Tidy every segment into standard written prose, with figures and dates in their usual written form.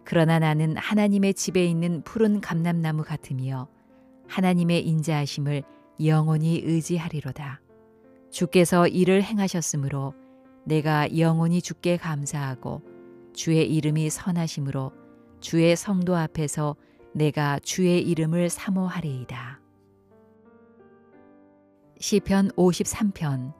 그러나 나는 하나님의 집에 있는 푸른 감람나무 같으며 하나님의 인자하심을 영원히 의지하리로다. 주께서 이를 행하셨으므로 내가 영원히 주께 감사하고 주의 이름이 선하심으로 주의 성도 앞에서 내가 주의 이름을 사모하리이다. 시편 53편.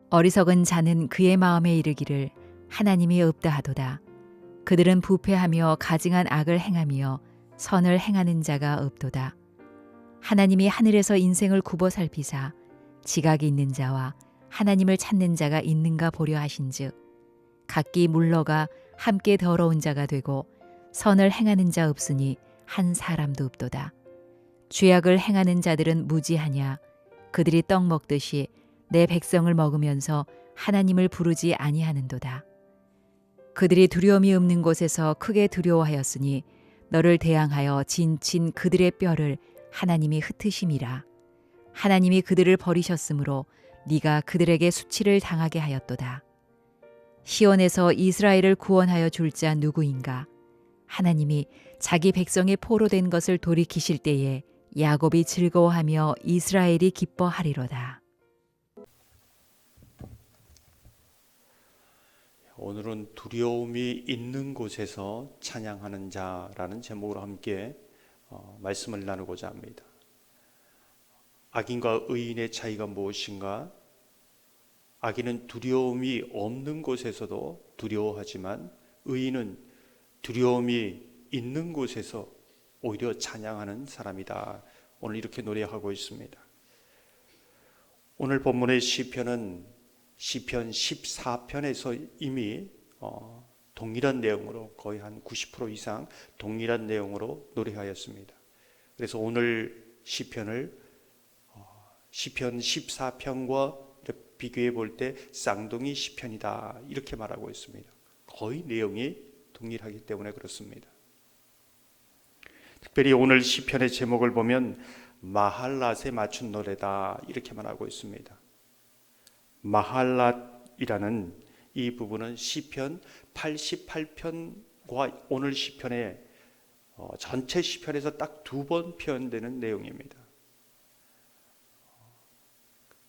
어리석은 자는 그의 마음에 이르기를 하나님이 없다 하도다. 그들은 부패하며 가증한 악을 행하며 선을 행하는 자가 없도다. 하나님이 하늘에서 인생을 굽어 살피사 지각이 있는 자와 하나님을 찾는 자가 있는가 보려 하신즉 각기 물러가 함께 더러운 자가 되고 선을 행하는 자 없으니 한 사람도 없도다. 죄악을 행하는 자들은 무지하냐. 그들이 떡 먹듯이 내 백성을 먹으면서 하나님을 부르지 아니하는도다. 그들이 두려움이 없는 곳에서 크게 두려워하였으니 너를 대항하여 진친 그들의 뼈를 하나님이 흩으심이라. 하나님이 그들을 버리셨으므로 네가 그들에게 수치를 당하게 하였도다. 시온에서 이스라엘을 구원하여 줄 자 누구인가? 하나님이 자기 백성의 포로된 것을 돌이키실 때에 야곱이 즐거워하며 이스라엘이 기뻐하리로다. 오늘은 두려움이 있는 곳에서 찬양하는 자라는 제목으로 함께 말씀을 나누고자 합니다. 악인과 의인의 차이가 무엇인가? 악인은 두려움이 없는 곳에서도 두려워하지만 의인은 두려움이 있는 곳에서 오히려 찬양하는 사람이다. 오늘 이렇게 노래하고 있습니다. 오늘 본문의 시편은 시편 14편에서 이미 동일한 내용으로 거의 한 90% 이상 동일한 내용으로 노래하였습니다. 그래서 오늘 시편을 시편 14편과 비교해 볼 때 쌍둥이 시편이다 이렇게 말하고 있습니다. 거의 내용이 동일하기 때문에 그렇습니다. 특별히 오늘 시편의 제목을 보면 마할랏에 맞춘 노래다 이렇게 말하고 있습니다. 마할랏이라는 이 부분은 시편 88편과 오늘 시편의 전체 시편에서 딱 2번 표현되는 내용입니다.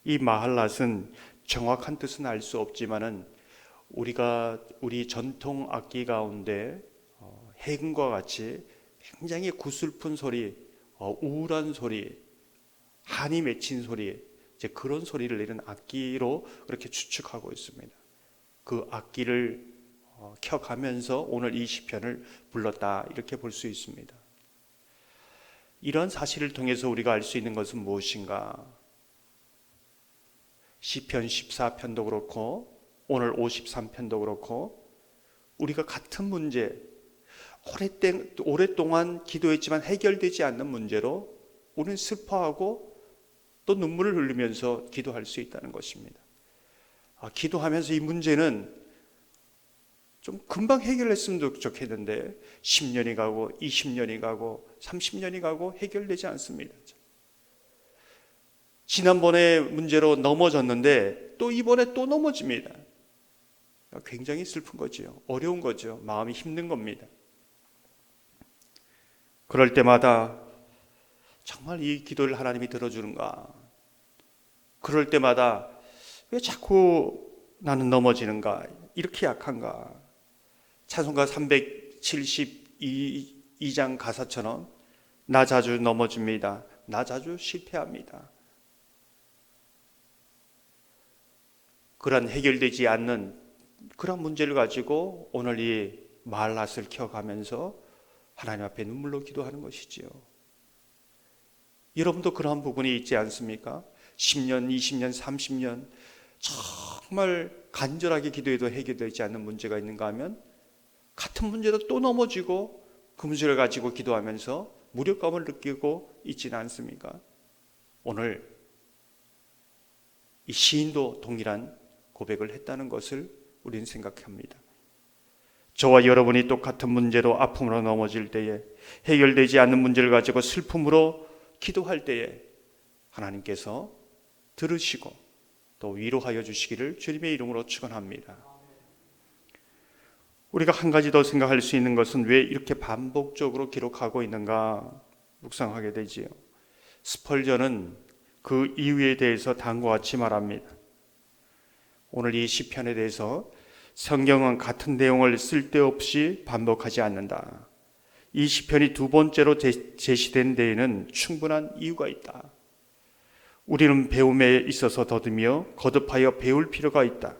이 마할랏은 정확한 뜻은 알 수 없지만은 우리 전통 악기 가운데 해금과 같이 굉장히 구슬픈 소리, 우울한 소리, 한이 맺힌 소리, 이제 그런 소리를 내는 악기로 그렇게 추측하고 있습니다. 그 악기를 켜가면서 오늘 이 시편을 불렀다 이렇게 볼 수 있습니다. 이런 사실을 통해서 우리가 알 수 있는 것은 무엇인가? 시편 14편도 그렇고 오늘 53편도 그렇고 우리가 같은 문제, 오랫동안 기도했지만 해결되지 않는 문제로 우리는 슬퍼하고 또 눈물을 흘리면서 기도할 수 있다는 것입니다. 기도하면서 이 문제는 좀 금방 해결했으면 좋겠는데 10년이 가고 20년이 가고 30년이 가고 해결되지 않습니다. 지난번에 문제로 넘어졌는데 또 이번에 또 넘어집니다. 굉장히 슬픈 거죠. 어려운 거죠. 마음이 힘든 겁니다. 그럴 때마다 정말 이 기도를 하나님이 들어주는가? 그럴 때마다 왜 자꾸 나는 넘어지는가? 이렇게 약한가? 찬송가 372장 가사처럼 나 자주 넘어집니다. 나 자주 실패합니다. 그런 해결되지 않는 그런 문제를 가지고 오늘 이 마할랏을 켜가면서 하나님 앞에 눈물로 기도하는 것이지요. 여러분도 그러한 부분이 있지 않습니까? 10년, 20년, 30년 정말 간절하게 기도해도 해결되지 않는 문제가 있는가 하면 같은 문제도 또 넘어지고 그 문제를 가지고 기도하면서 무력감을 느끼고 있지는 않습니까? 오늘 이 시인도 동일한 고백을 했다는 것을 우리는 생각합니다. 저와 여러분이 똑같은 문제로 아픔으로 넘어질 때에 해결되지 않는 문제를 가지고 슬픔으로 기도할 때에 하나님께서 들으시고 또 위로하여 주시기를 주님의 이름으로 축원합니다. 우리가 한 가지 더 생각할 수 있는 것은 왜 이렇게 반복적으로 기록하고 있는가 묵상하게 되지요. 스펄전은 그 이유에 대해서 다음과 같이 말합니다. 오늘 이 시편에 대해서 성경은 같은 내용을 쓸데없이 반복하지 않는다. 이 시편이 두 번째로 제시된 데에는 충분한 이유가 있다. 우리는 배움에 있어서 더듬며 거듭하여 배울 필요가 있다.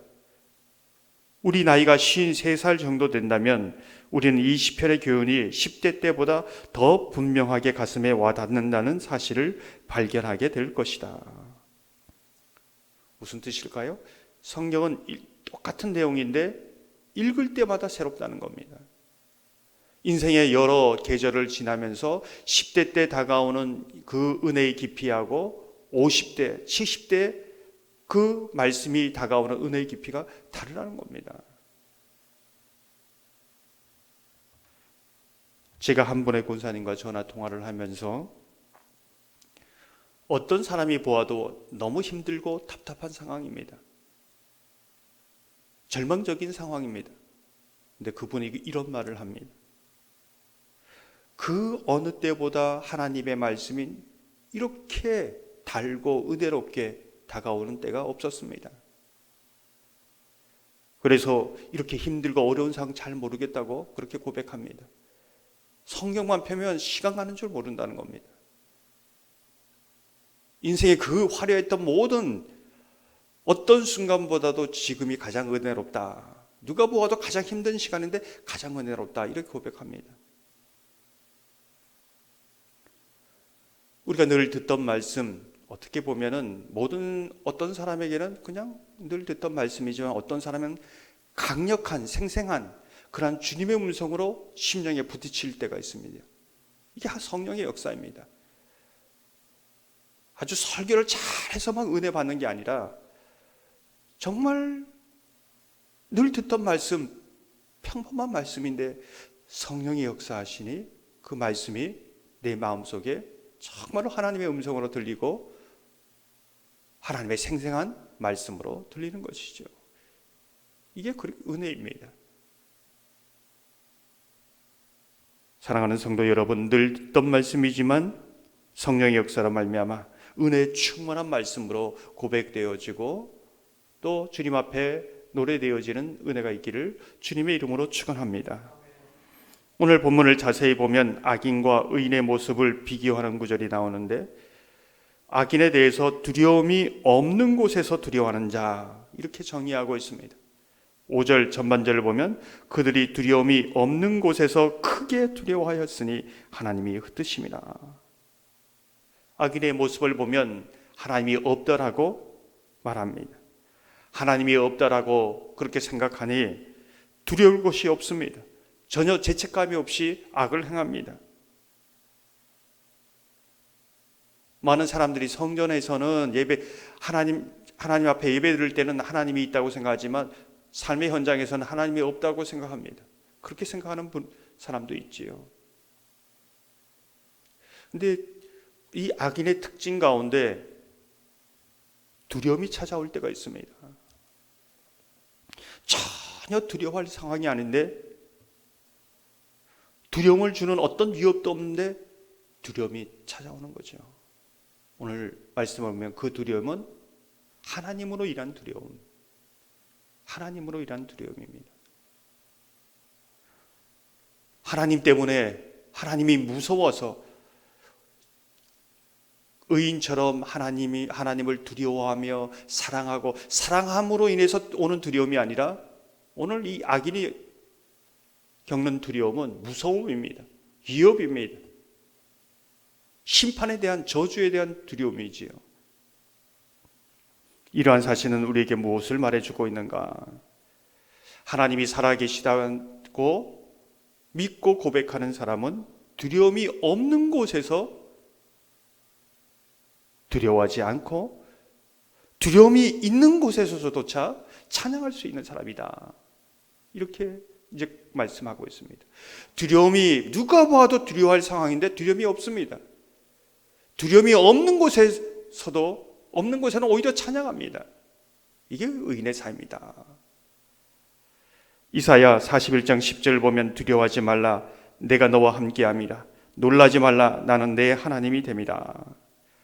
우리 나이가 53살 정도 된다면 우리는 이 시편의 교훈이 10대 때보다 더 분명하게 가슴에 와닿는다는 사실을 발견하게 될 것이다. 무슨 뜻일까요? 성경은 똑같은 내용인데 읽을 때마다 새롭다는 겁니다. 인생의 여러 계절을 지나면서 10대 때 다가오는 그 은혜의 깊이하고 50대, 70대 그 말씀이 다가오는 은혜의 깊이가 다르다는 겁니다. 제가 한 분의 권사님과 전화 통화를 하면서 어떤 사람이 보아도 너무 힘들고 답답한 상황입니다. 절망적인 상황입니다. 근데 그분이 이런 말을 합니다. 그 어느 때보다 하나님의 말씀이 이렇게 달고 은혜롭게 다가오는 때가 없었습니다. 그래서 이렇게 힘들고 어려운 상황 잘 모르겠다고 그렇게 고백합니다. 성경만 펴면 시간 가는 줄 모른다는 겁니다. 인생의 그 화려했던 모든 어떤 순간보다도 지금이 가장 은혜롭다. 누가 보아도 가장 힘든 시간인데 가장 은혜롭다. 이렇게 고백합니다. 우리가 늘 듣던 말씀, 어떻게 보면은 어떤 사람에게는 그냥 늘 듣던 말씀이지만 어떤 사람은 강력한 생생한 그런 주님의 음성으로 심령에 부딪힐 때가 있습니다. 이게 성령의 역사입니다. 아주 설교를 잘해서만 은혜 받는 게 아니라 정말 늘 듣던 말씀, 평범한 말씀인데 성령이 역사하시니 그 말씀이 내 마음속에 정말로 하나님의 음성으로 들리고 하나님의 생생한 말씀으로 들리는 것이죠. 이게 은혜입니다. 사랑하는 성도 여러분, 늘 듣던 말씀이지만 성령의 역사로 말미암아 은혜의 충만한 말씀으로 고백되어지고 또 주님 앞에 노래되어지는 은혜가 있기를 주님의 이름으로 축원합니다. 오늘 본문을 자세히 보면 악인과 의인의 모습을 비교하는 구절이 나오는데 악인에 대해서 두려움이 없는 곳에서 두려워하는 자 이렇게 정의하고 있습니다. 5절 전반절을 보면 그들이 두려움이 없는 곳에서 크게 두려워하였으니 하나님이 흩으심이라. 악인의 모습을 보면 하나님이 없다라고 말합니다. 하나님이 없다라고 그렇게 생각하니 두려울 것이 없습니다. 전혀 죄책감이 없이 악을 행합니다. 많은 사람들이 성전에서는 하나님 앞에 예배 드릴 때는 하나님이 있다고 생각하지만 삶의 현장에서는 하나님이 없다고 생각합니다. 그렇게 생각하는 사람도 있지요. 근데 이 악인의 특징 가운데 두려움이 찾아올 때가 있습니다. 전혀 두려워할 상황이 아닌데 두려움을 주는 어떤 위협도 없는데 두려움이 찾아오는 거죠. 오늘 말씀을 보면 그 두려움은 하나님으로 인한 두려움, 하나님으로 인한 두려움입니다. 하나님 때문에 하나님이 무서워서 의인처럼 하나님을 두려워하며 사랑하고 사랑함으로 인해서 오는 두려움이 아니라 오늘 이 악인이 겪는 두려움은 무서움입니다. 위협입니다. 심판에 대한 저주에 대한 두려움이지요. 이러한 사실은 우리에게 무엇을 말해주고 있는가? 하나님이 살아계시다고 믿고 고백하는 사람은 두려움이 없는 곳에서 두려워하지 않고 두려움이 있는 곳에서조차 찬양할 수 있는 사람이다. 이렇게 이제 말씀하고 있습니다. 두려움이 누가 봐도 두려워할 상황인데 두려움이 없습니다. 두려움이 없는 곳에는 오히려 찬양합니다. 이게 의인의 삶이다. 이사야 41장 10절 보면 두려워하지 말라 내가 너와 함께함이라 놀라지 말라 나는 내 하나님이 됨이라.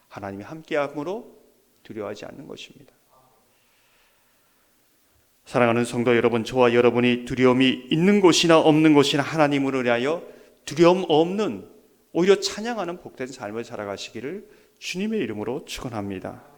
하나님이 함께함으로 두려워하지 않는 것입니다. 사랑하는 성도 여러분, 저와 여러분이 두려움이 있는 곳이나 없는 곳이나 하나님을 위하여 두려움 없는 오히려 찬양하는 복된 삶을 살아가시기를 주님의 이름으로 축원합니다.